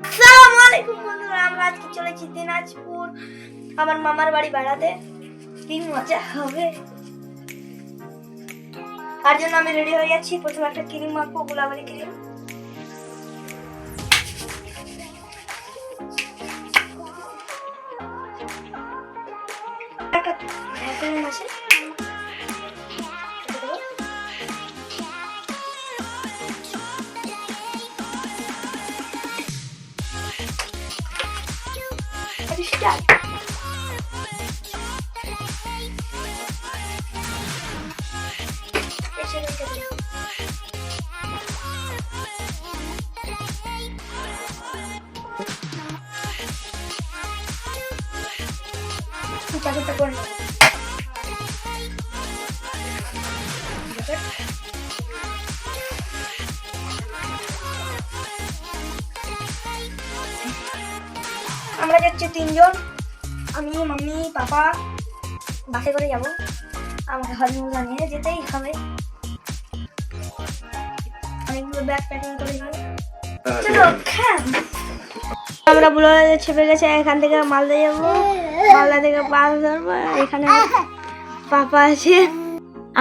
আসসালামু আলাইকুম বন্ধুরা, আমরা আজকে চলেছি দিনাজপুর আমার মামার বাড়ি বেড়াতে। কি মজা হবে, তার জন্য আমি রেডি হয়ে যাচ্ছি। প্রথমে একটা ক্রিম মাখবো, গোলাবারি ক্রিম। একটা ক্রিম আছে, চাকুটা করে নেব। আমরা যাচ্ছি তিনজন, আমি, মাম্মি, পাপা। বাসে করে যাবো, আমাকে হজমোলা নিয়ে যেতেই হবে। অনেকগুলো ব্যাগ প্যাকিং করে যাবো। আমরা বুলোরে চেপে গেছে, এখান থেকে মালদা যাবো, মালদা থেকে বাস ধরবো। এখানে পাপা আছে।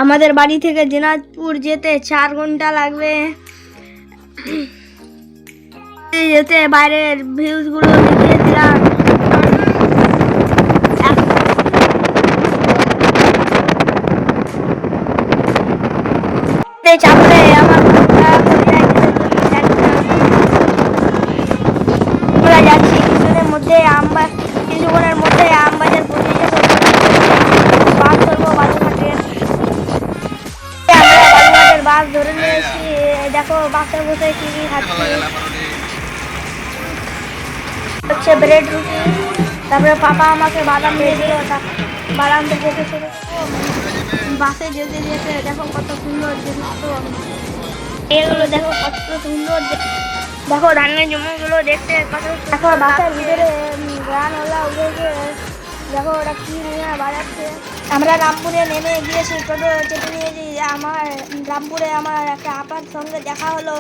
আমাদের বাড়ি থেকে দিনাজপুর যেতে 4 ঘন্টা লাগবে। যেতে বাইরের ভিউজ গুলো দেখিয়ে দিলাম। চাপড়ে আমার যাচ্ছি কিছুক্ষণের মধ্যে কিছুক্ষণের মধ্যে আমবাজার পৌঁছে যাবো। বাস ধরবো বালুঘাটে। আমরা বালুঘাটের বাস ধরে নিয়েছি। দেখো বাসে বসে কি খাচ্ছি, হচ্ছে ব্রেড রুটি। তারপরে পাপা আমাকে বাদাম দিয়ে দিল, বাদাম থেকে বাসে যেতে যেতে দেখো কত সুন্দর দৃশ্য। এগুলো দেখো কত সুন্দর, দেখো ধানের জমিগুলো দেখতে কত। দেখো বাসের ভিতরে গান ওলা উঠেছে, দেখো ওরা কি নিয়ে বাজাচ্ছে। আমরা রামপুরে নেমে গিয়েছি, টোটো চেপে নিয়েছি। রামপুরে আমার একটা আপার সঙ্গে দেখা হলো।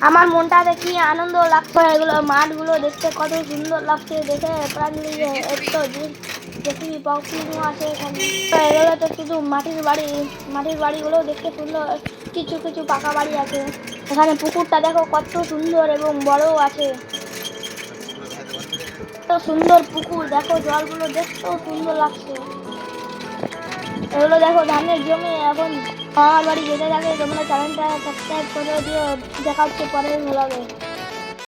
আমার মনটাতে কি আনন্দ লাগছে। এগুলো মাঠগুলো দেখতে কত সুন্দর লাগছে, দেখে প্রাণ নিয়ে একটু দেখি পক্ষীও আছে এখানে। এগুলো তো শুধু মাটির বাড়িগুলো দেখতে সুন্দর, কিছু কিছু পাকা বাড়ি আছে। এখানে পুকুরটা দেখো কত সুন্দর এবং বড় আছে, কত সুন্দর পুকুর। দেখো জলগুলো দেখতেও সুন্দর লাগছে। এগুলো দেখো ধানের জমি। এখন আমার বাড়ি যেতে থাকে, তোমরা চ্যানেলটা সাবস্ক্রাইব করে দিও। দেখা হচ্ছে পরের ব্লগে।